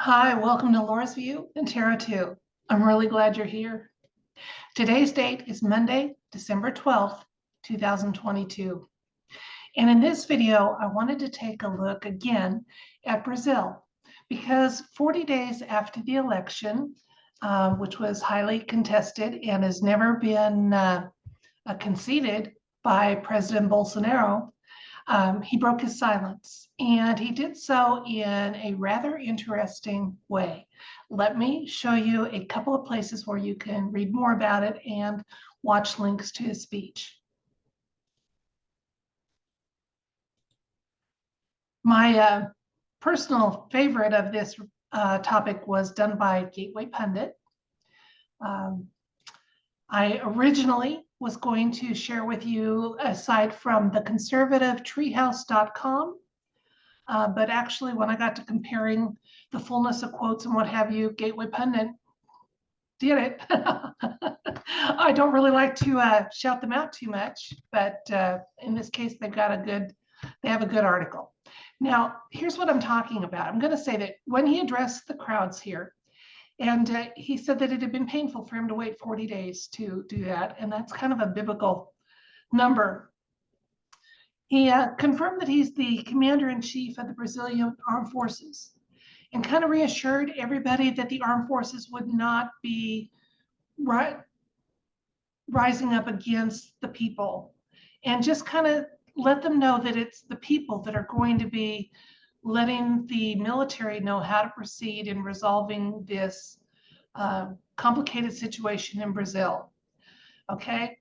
Hi, welcome to Laura's View and Tarot 2. I'm really glad you're here. Today's date is Monday, December 12th, 2022. And in this video, I wanted to take a look again at Brazil because 40 days after the election, which was highly contested and has never been conceded by President Bolsonaro, he broke his silence, and he did so in a rather interesting way. Let me show you a couple of places where you can read more about it and watch links to his speech. My personal favorite of this topic was done by Gateway Pundit. I originally was going to share with you a site from the conservative treehouse.com. But actually, when I got to comparing the fullness of quotes and what have you, Gateway Pundit did it. I don't really like to shout them out too much, but in this case, they have a good article. Now, here's what I'm talking about. I'm going to say that when he addressed the crowds here, and he said that it had been painful for him to wait 40 days to do that, and that's kind of a biblical number. He confirmed that he's the commander-in-chief of the Brazilian Armed Forces and kind of reassured everybody that the armed forces would not be rising up against the people, and just kind of let them know that it's the people that are going to be letting the military know how to proceed in resolving this complicated situation in Brazil. Okay.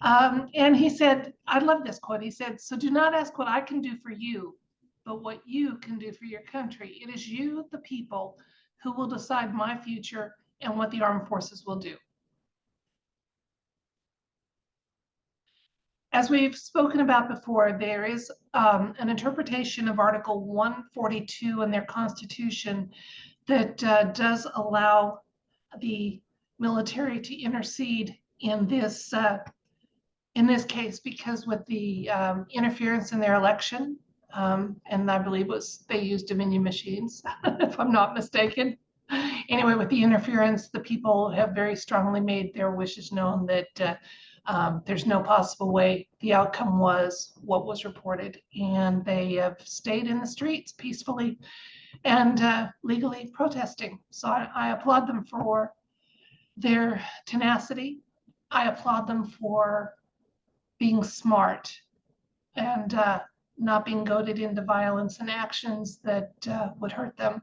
And he said, I love this quote. He said, "So do not ask what I can do for you, but what you can do for your country. It is you, the people, who will decide my future and what the armed forces will do." As we've spoken about before, there is an interpretation of Article 142 in their Constitution that does allow the military to intercede in this case, because with the interference in their election, and I believe they used Dominion machines, if I'm not mistaken. Anyway, with the interference, the people have very strongly made their wishes known that there's no possible way the outcome was what was reported, and they have stayed in the streets peacefully and legally protesting. So I applaud them for their tenacity. I applaud them for being smart and not being goaded into violence and actions that would hurt them.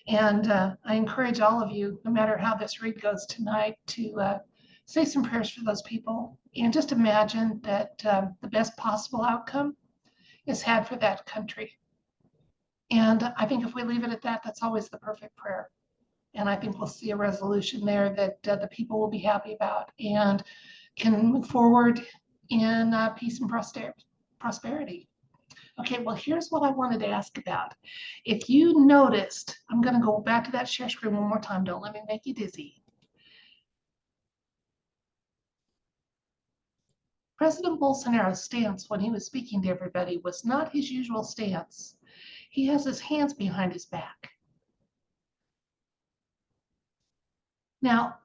And I encourage all of you, no matter how this read goes tonight, to say some prayers for those people and just imagine that the best possible outcome is had for that country. And I think if we leave it at that, that's always the perfect prayer. And I think we'll see a resolution there that the people will be happy about and can move forward in peace and prosperity. Okay, well, here's what I wanted to ask about. If you noticed, I'm going to go back to that share screen one more time. Don't let me make you dizzy. President Bolsonaro's stance when he was speaking to everybody was not his usual stance. He has his hands behind his back. Now,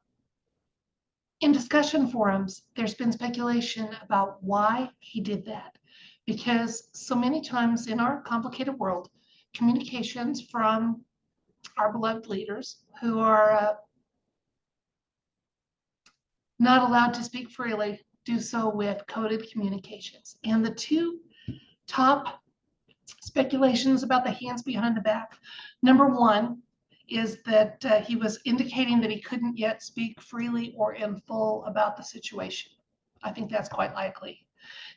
in discussion forums, there's been speculation about why he did that, because so many times in our complicated world, communications from our beloved leaders who are not allowed to speak freely do so with coded communications. And the two top speculations about the hands behind the back, number one is that he was indicating that he couldn't yet speak freely or in full about the situation. I think that's quite likely.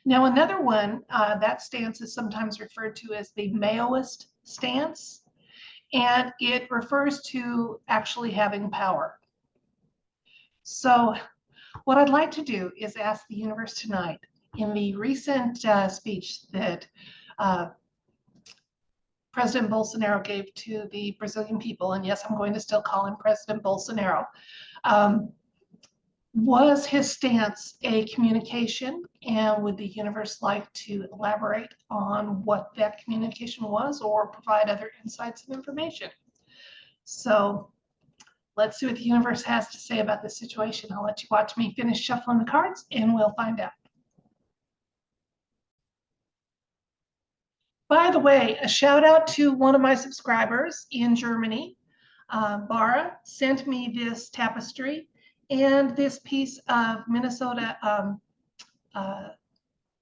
Now, another one, that stance is sometimes referred to as the Maoist stance, and it refers to actually having power. So what I'd like to do is ask the universe tonight, in the recent speech that President Bolsonaro gave to the Brazilian people, and yes, I'm going to still call him President Bolsonaro, was his stance a communication, and would the universe like to elaborate on what that communication was or provide other insights and information? So let's see what the universe has to say about this situation. I'll let you watch me finish shuffling the cards and we'll find out. By the way, a shout out to one of my subscribers in Germany. Bara sent me this tapestry and this piece of Minnesota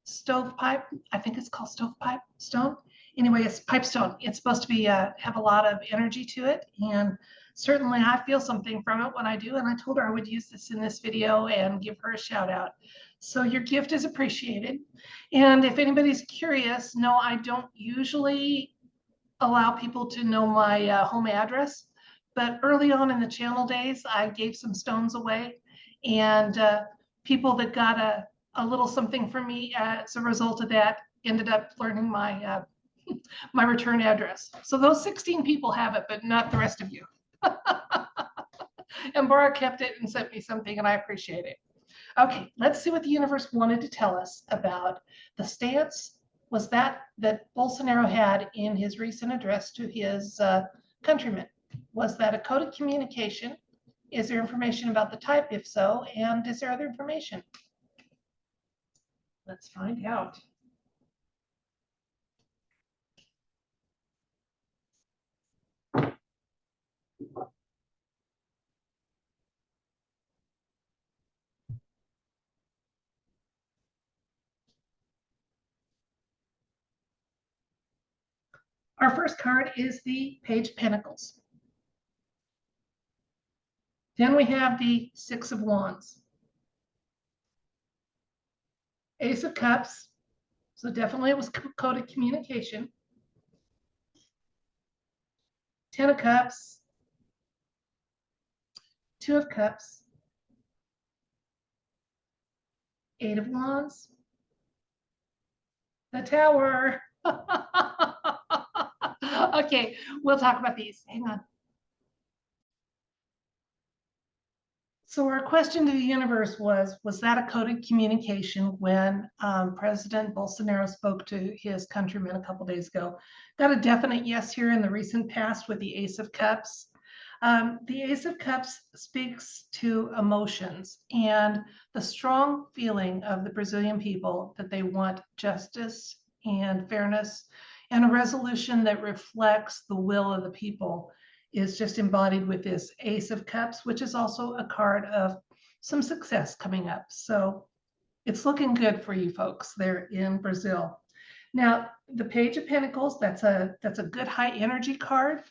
stovepipe. I think it's called stovepipe stone. Anyway, it's pipestone. It's supposed to be have a lot of energy to it, and certainly I feel something from it when I do. And I told her I would use this in this video and give her a shout out. So your gift is appreciated. And if anybody's curious, no, I don't usually allow people to know my home address. But early on in the channel days, I gave some stones away, and people that got a little something from me as a result of that ended up learning my my return address. So those 16 people have it, but not the rest of you. And Bara kept it and sent me something, and I appreciate it. Okay, let's see what the universe wanted to tell us about the stance was that Bolsonaro had in his recent address to his countrymen. Was that a coded communication? Is there information about the type? If so, and is there other information? Let's find out. Our first card is the Page of Pentacles. Then we have the Six of Wands. Ace of Cups. So definitely it was coded communication. Ten of Cups. Two of Cups. Eight of Wands. The Tower. Okay, we'll talk about these. Hang on. So our question to the universe was that a coded communication when President Bolsonaro spoke to his countrymen a couple days ago? Got a definite yes here in the recent past with the Ace of Cups. The Ace of Cups speaks to emotions and the strong feeling of the Brazilian people that they want justice and fairness and a resolution that reflects the will of the people is just embodied with this Ace of Cups, which is also a card of some success coming up. So it's looking good for you folks there in Brazil. Now, the Page of Pentacles, that's a good high energy card.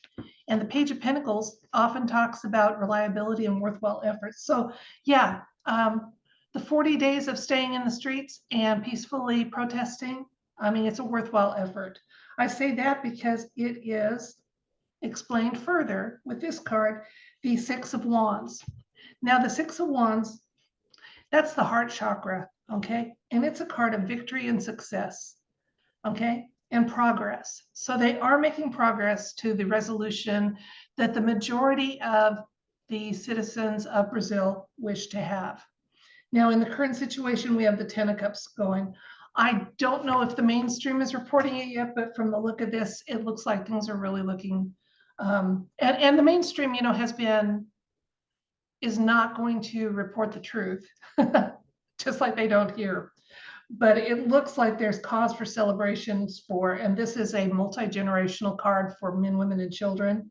And the Page of Pentacles often talks about reliability and worthwhile efforts. So yeah, the 40 days of staying in the streets and peacefully protesting, I mean, it's a worthwhile effort. I say that because it is explained further with this card, the Six of Wands. Now, the Six of Wands, that's the heart chakra, okay? And it's a card of victory and success, okay? And progress. So they are making progress to the resolution that the majority of the citizens of Brazil wish to have. Now, in the current situation, we have the Ten of Cups going. I don't know if the mainstream is reporting it yet, but from the look of this, it looks like things are really looking, and the mainstream, you know, is not going to report the truth, just like they don't here. But it looks like there's cause for celebrations and this is a multi-generational card for men, women, and children.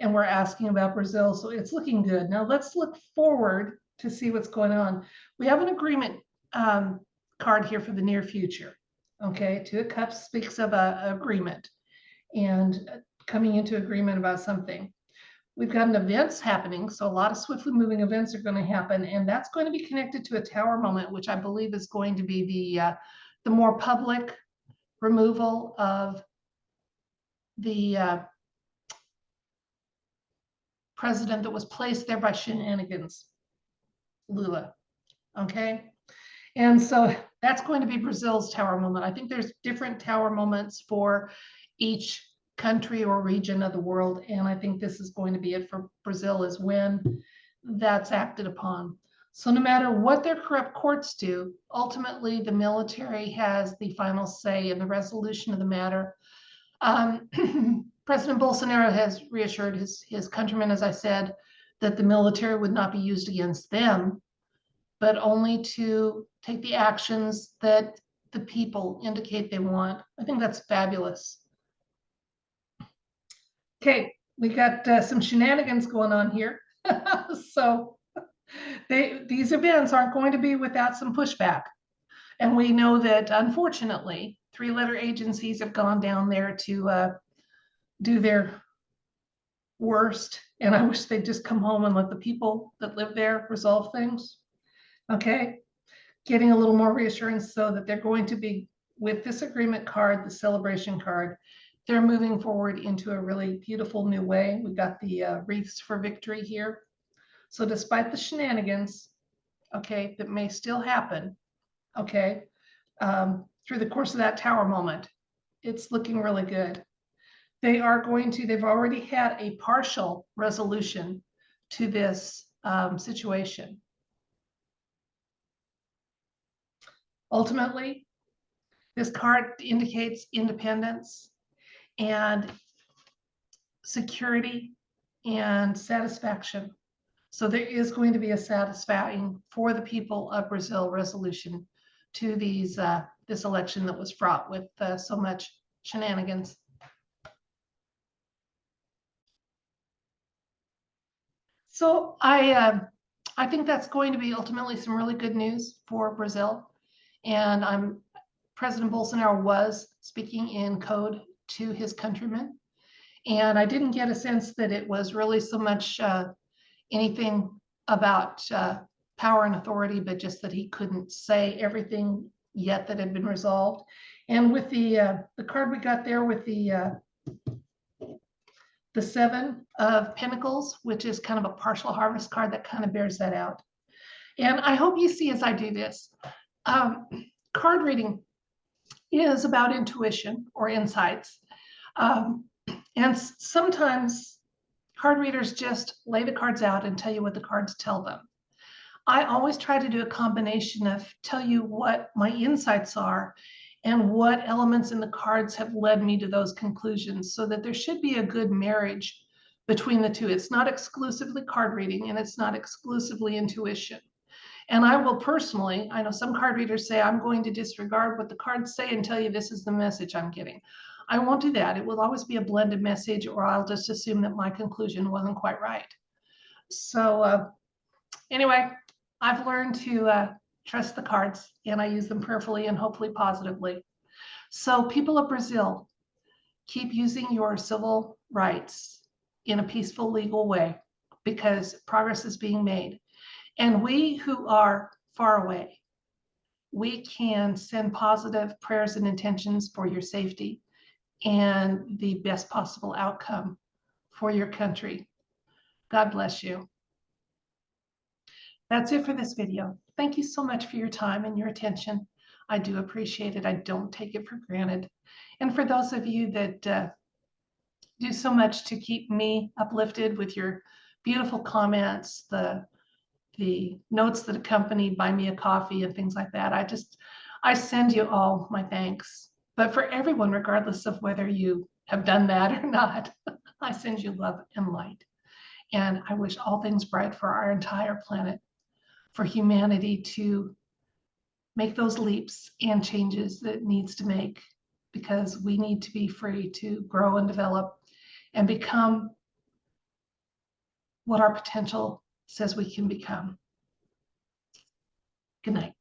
And we're asking about Brazil, so it's looking good. Now let's look forward to see what's going on. We have an agreement card here for the near future. Okay, Two of Cups speaks of an agreement and coming into agreement about something. We've got an events happening, so a lot of swiftly moving events are going to happen, and that's going to be connected to a tower moment, which I believe is going to be the more public removal of the president that was placed there by shenanigans, Lula. Okay, and so that's going to be Brazil's tower moment. I think there's different tower moments for each country or region of the world, and I think this is going to be it for Brazil, is when that's acted upon. So no matter what their corrupt courts do, ultimately the military has the final say in the resolution of the matter. President Bolsonaro has reassured his countrymen, as I said, that the military would not be used against them, but only to take the actions that the people indicate they want. I think that's fabulous. Okay, we got some shenanigans going on here. So these events aren't going to be without some pushback. And we know that, unfortunately, three-letter agencies have gone down there to do their worst. And I wish they'd just come home and let the people that live there resolve things. Okay, getting a little more reassurance so that they're going to be, with this agreement card, the celebration card, they're moving forward into a really beautiful new way. We've got the wreaths for victory here. So despite the shenanigans, okay, that may still happen, okay, through the course of that tower moment, it's looking really good. They've already had a partial resolution to this situation. Ultimately, this card indicates independence and security and satisfaction. So there is going to be a satisfying for the people of Brazil resolution to this election that was fraught with so much shenanigans. So I think that's going to be ultimately some really good news for Brazil. And President Bolsonaro was speaking in code to his countrymen. And I didn't get a sense that it was really so much anything about power and authority, but just that he couldn't say everything yet that had been resolved. And with the card we got there with the Seven of Pentacles, which is kind of a partial harvest card, that kind of bears that out. And I hope you see as I do this, card reading is about intuition or insights. And sometimes card readers just lay the cards out and tell you what the cards tell them. I always try to do a combination of tell you what my insights are and what elements in the cards have led me to those conclusions, so that there should be a good marriage between the two. It's not exclusively card reading and it's not exclusively intuition. And I will personally, I know some card readers say, I'm going to disregard what the cards say and tell you this is the message I'm getting. I won't do that. It will always be a blended message, or I'll just assume that my conclusion wasn't quite right. So anyway, I've learned to trust the cards, and I use them prayerfully and hopefully positively. So people of Brazil, keep using your civil rights in a peaceful, legal way, because progress is being made. And we who are far away, we can send positive prayers and intentions for your safety and the best possible outcome for your country. God bless you. That's it for this video. Thank you so much for your time and your attention. I do appreciate it. I don't take it for granted. And for those of you that do so much to keep me uplifted with your beautiful comments, the notes that accompany buy me a coffee and things like that, I send you all my thanks. But for everyone, regardless of whether you have done that or not, I send you love and light. And I wish all things bright for our entire planet, for humanity to make those leaps and changes that it needs to make, because we need to be free to grow and develop and become what our potential says we can become. Good night.